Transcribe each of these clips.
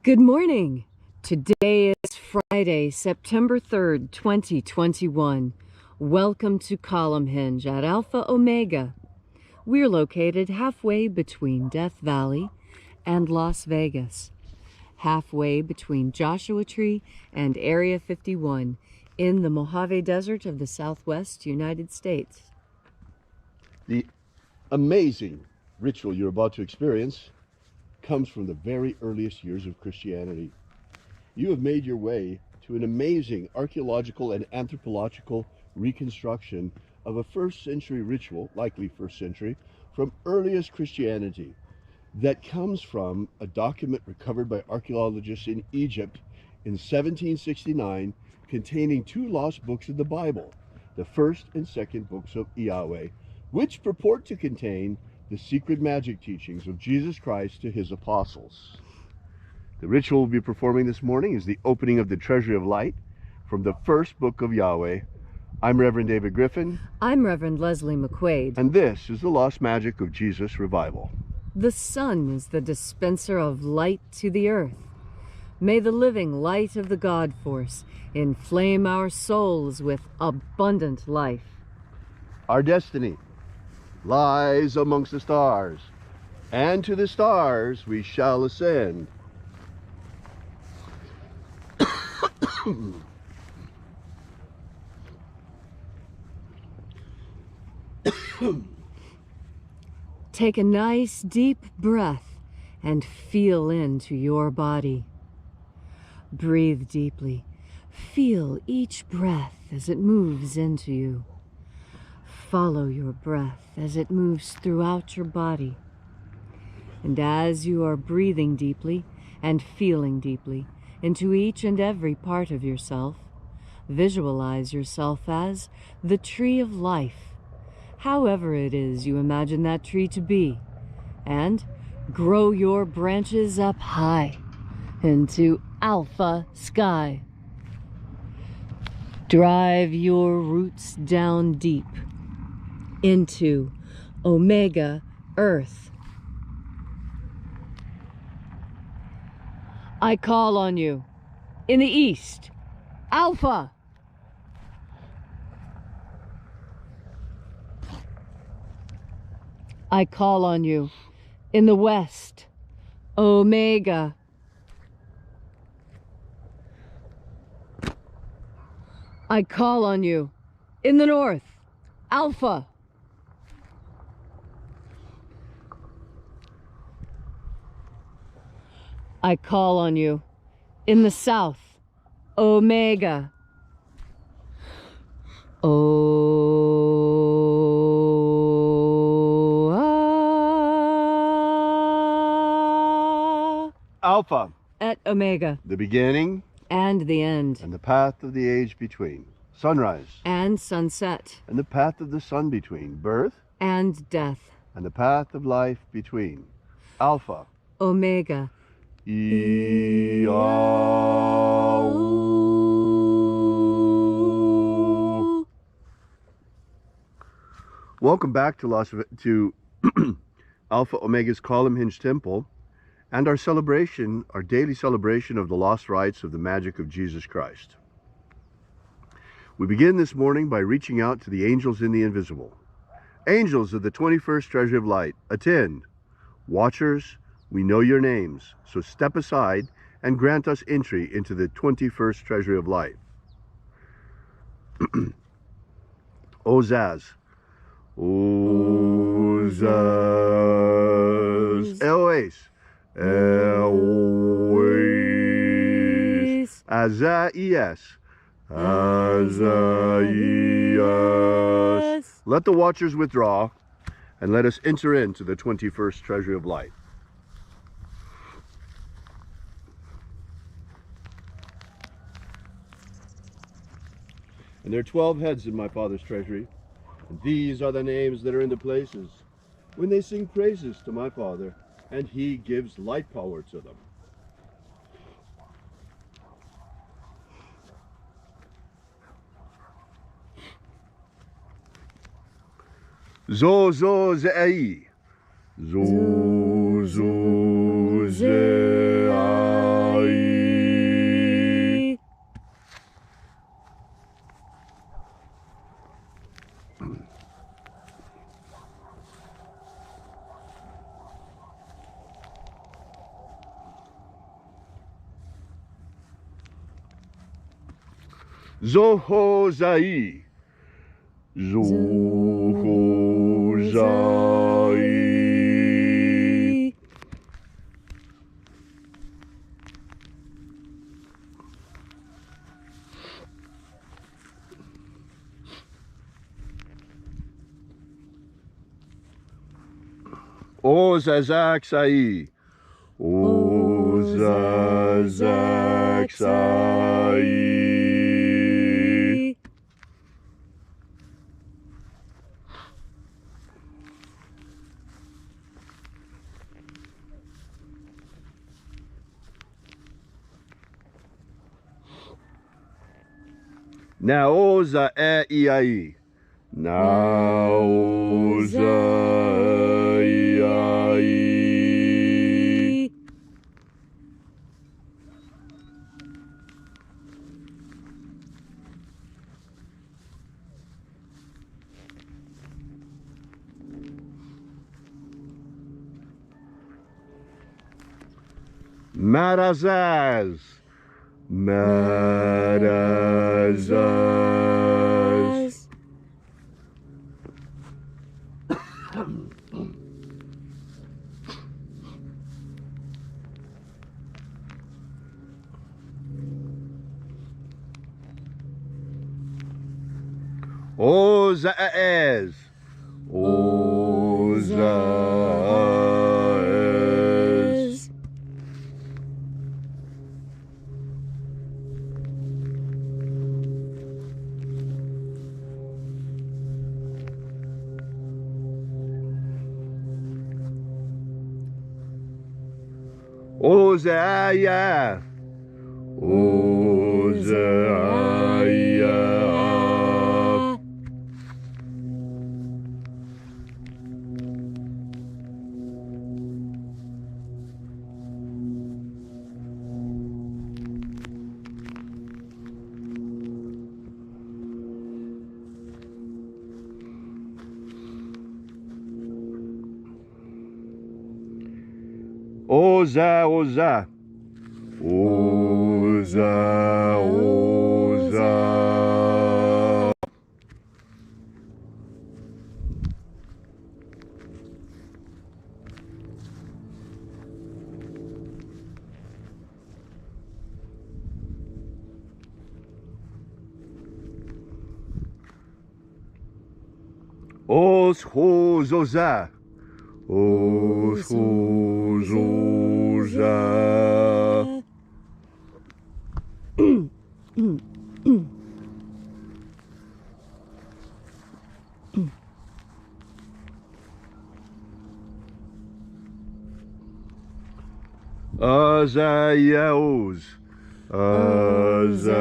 Good morning. Today is Friday, September 3rd, 2021. Welcome to Columnhenge at Alpha Ωmega. We're located halfway between Death Valley and Las Vegas, halfway between Joshua Tree and Area 51 in the Mojave Desert of the Southwest United States. The amazing ritual you're about to experience comes from the very earliest years of Christianity. You have made your way to an amazing archaeological and anthropological reconstruction of a first century ritual, likely first century, from earliest Christianity that comes from a document recovered by archaeologists in Egypt in 1769 containing two lost books of the Bible, the first and second books of Yahweh, which purport to contain the secret magic teachings of Jesus Christ to his apostles. The ritual we'll be performing this morning is the opening of the Treasury of Light from the first book of Yahweh. I'm Reverend David Griffin. I'm Reverend Leslie McQuade. And this is the Lost Magic of Jesus Revival. The sun is the dispenser of light to the earth. May the living light of the God Force inflame our souls with abundant life. Our destiny lies amongst the stars, and to the stars we shall ascend. Take a nice deep breath and feel into your body. Breathe deeply. Feel each breath as it moves into you. Follow your breath as it moves throughout your body. And as you are breathing deeply and feeling deeply into each and every part of yourself, visualize yourself as the tree of life, however it is you imagine that tree to be, and grow your branches up high into alpha sky. Drive your roots down deep into Omega Earth. I call on you in the east, Alpha. I call on you in the west, Omega. I call on you in the north, Alpha. I call on you in the south, Omega. Alpha. Et Omega. The beginning And the end. and the path of the age between. Sunrise. And sunset. And the path of the sun between. Birth. And death. And the path of life between. Alpha. Omega. Welcome back to Alpha Omega's Columnhenge Temple and our celebration, our daily celebration of the lost rites of the magic of Jesus Christ. We begin this morning by reaching out to the angels in the invisible. Angels of the 21st Treasury of Light, attend. Watchers, we know your names, so step aside and grant us entry into the 21st Treasury of Light. Ozaz. Ozaz. Elois. Elois. Azaias. Azaias. Let the watchers withdraw and let us enter into the 21st Treasury of Light. And there are 12 heads in my Father's treasury, and these are the names that are in the places when they sing praises to my Father, and he gives light power to them. Zo zo ze'i. Zo zo ze'i. Zohozai. Zohozai. Ozazaksai. Ozazaksai. Naoza e iai. Naoza iai. Marazaz. Marazaz. Ozaez. Ozaez. Ozaia. Ozaia. Oza, oza. Oza, oza. Os, hos, oza. Os, hos, oza. Azaiaos. Azaiaos.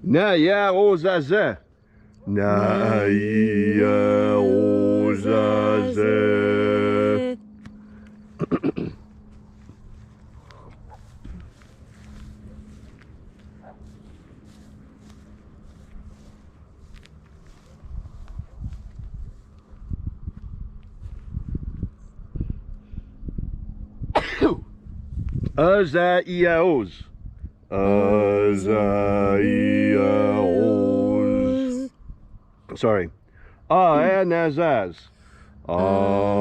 Naya ozaze. Naya ozaze. Azaiaos. Azaiaos. Sorry. Aenazaz. Aenazaz.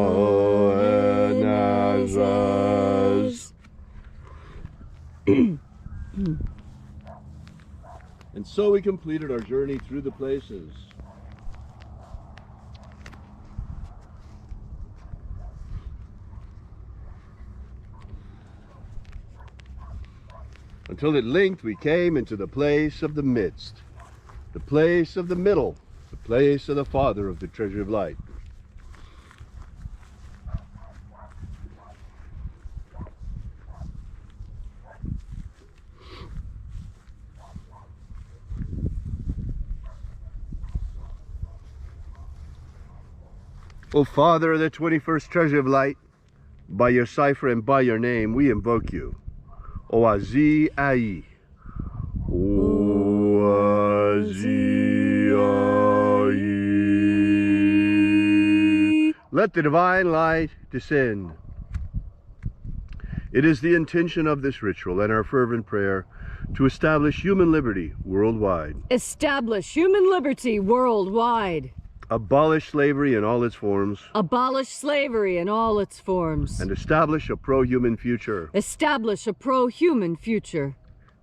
And so we completed our journey through the places. Until at length we came into the place of the midst, the place of the middle, the place of the Father of the Treasury of Light. O Father of the 21st Treasury of Light, by your cipher and by your name we invoke you. O Azi Ai. O Let the divine light descend. It is the intention of this ritual and our fervent prayer to establish human liberty worldwide. Establish human liberty worldwide. Abolish slavery in all its forms. Abolish slavery in all its forms. And establish a pro-human future. Establish a pro-human future.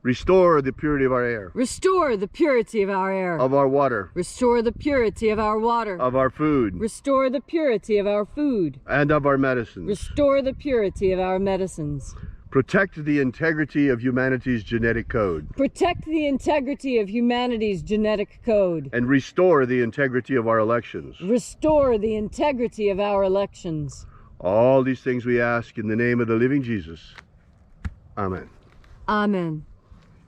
Restore the purity of our air. Restore the purity of our air. Of our water. Restore the purity of our water. Of our food. Restore the purity of our food. And of our medicines. Restore the purity of our medicines. Protect the integrity of humanity's genetic code. Protect the integrity of humanity's genetic code. And restore the integrity of our elections. Restore the integrity of our elections. All these things we ask in the name of the living Jesus. Amen. Amen.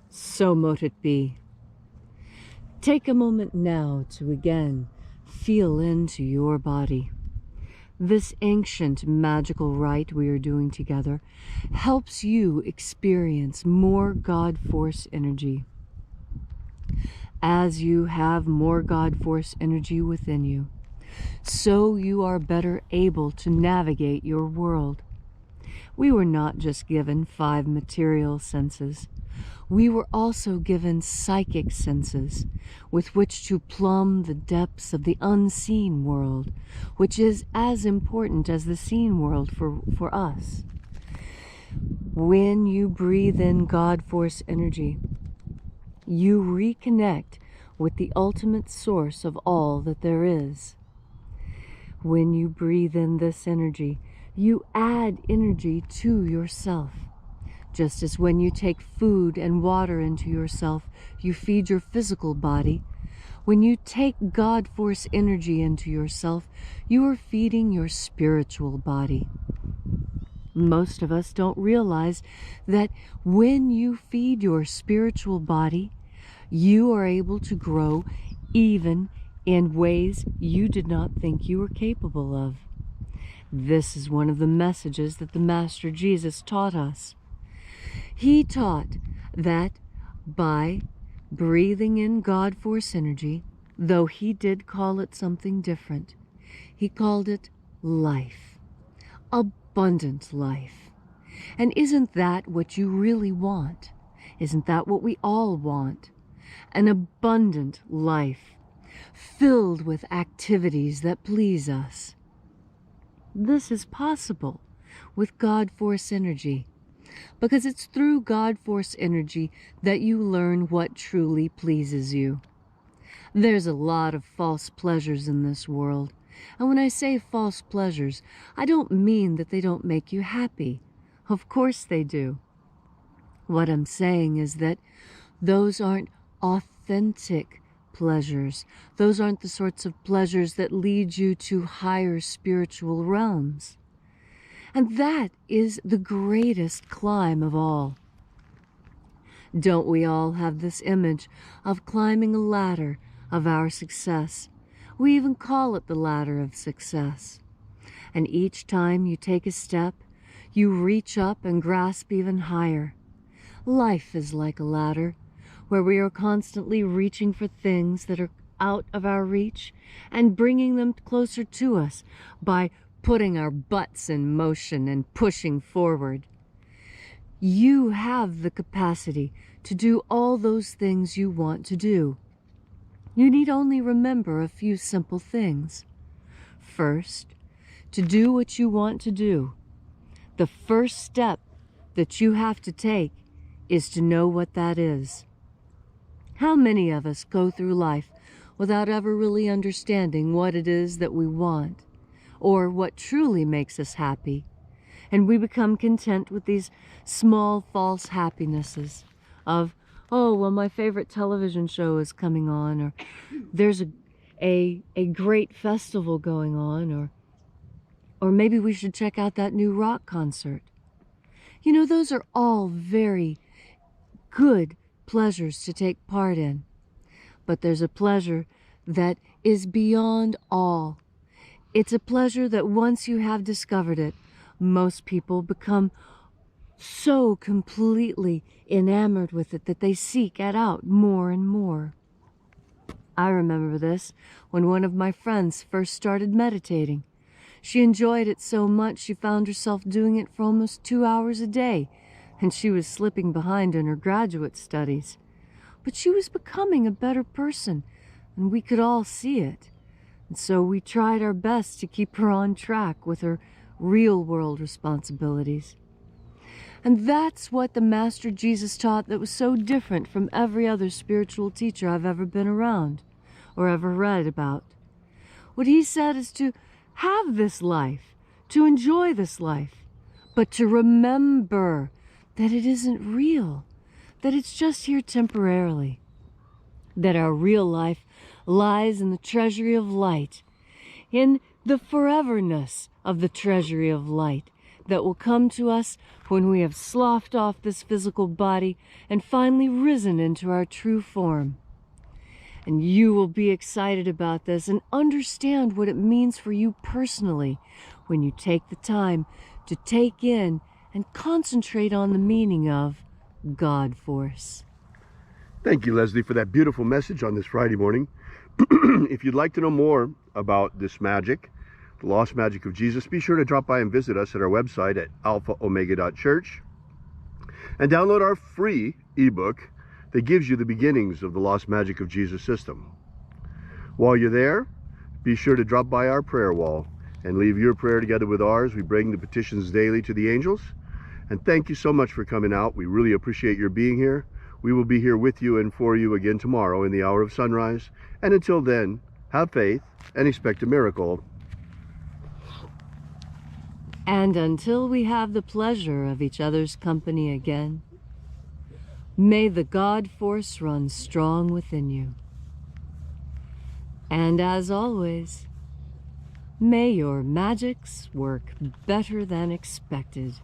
So mote it be. Take a moment now to again feel into your body. This ancient magical rite we are doing together helps you experience more God Force energy. As you have more God Force energy within you, so you are better able to navigate your world. We were not just given 5 material senses. We were also given psychic senses with which to plumb the depths of the unseen world, which is as important as the seen world for us. When you breathe in God Force energy, you reconnect with the ultimate source of all that there is. When you breathe in this energy, you add energy to yourself. Just as when you take food and water into yourself, you feed your physical body. When you take God Force energy into yourself, you are feeding your spiritual body. Most of us don't realize that when you feed your spiritual body, you are able to grow even in ways you did not think you were capable of. This is one of the messages that the Master Jesus taught us. He taught that by breathing in God Force energy, though he did call it something different, he called it life, abundant life. And isn't that what you really want? Isn't that what we all want? An abundant life, filled with activities that please us. This is possible with God Force energy, because it's through God Force energy that you learn what truly pleases you. There's a lot of false pleasures in this world, and when I say false pleasures, I don't mean that they don't make you happy. Of course they do. What I'm saying is that those aren't authentic pleasures. Those aren't the sorts of pleasures that lead you to higher spiritual realms. And that is the greatest climb of all. Don't we all have this image of climbing a ladder of our success? We even call it the ladder of success. And each time you take a step, you reach up and grasp even higher. Life is like a ladder, where we are constantly reaching for things that are out of our reach and bringing them closer to us by putting our butts in motion and pushing forward. You have the capacity to do all those things you want to do. You need only remember a few simple things. First, to do what you want to do, the first step that you have to take is to know what that is. How many of us go through life without ever really understanding what it is that we want, or what truly makes us happy, and we become content with these small false happinesses of, oh, well, my favorite television show is coming on, or there's a great festival going on, or maybe we should check out that new rock concert. You know, those are all very good pleasures to take part in, but there's a pleasure that is beyond all. It's a pleasure that once you have discovered it, most people become so completely enamored with it that they seek it out more and more. I remember this when one of my friends first started meditating. She enjoyed it so much she found herself doing it for almost 2 hours a day, and she was slipping behind in her graduate studies. But she was becoming a better person, and we could all see it. And so we tried our best to keep her on track with her real-world responsibilities. And that's what the Master Jesus taught that was so different from every other spiritual teacher I've ever been around or ever read about. What he said is to have this life, to enjoy this life, but to remember that it isn't real, that it's just here temporarily, that our real life lies in the Treasury of Light, in the foreverness of the Treasury of Light that will come to us when we have sloughed off this physical body and finally risen into our true form. And you will be excited about this and understand what it means for you personally when you take the time to take in and concentrate on the meaning of God Force. Thank you, Leslie, for that beautiful message on this Friday morning. If you'd like to know more about this magic, the lost magic of Jesus, be sure to drop by and visit us at our website at alphaomega.church and download our free ebook that gives you the beginnings of the lost magic of Jesus system. While you're there, be sure to drop by our prayer wall and leave your prayer together with ours. We bring the petitions daily to the angels. And thank you so much for coming out. We really appreciate your being here. We will be here with you and for you again tomorrow in the hour of sunrise. And until then, have faith and expect a miracle. And until we have the pleasure of each other's company again, may the God Force run strong within you. And as always, may your magics work better than expected.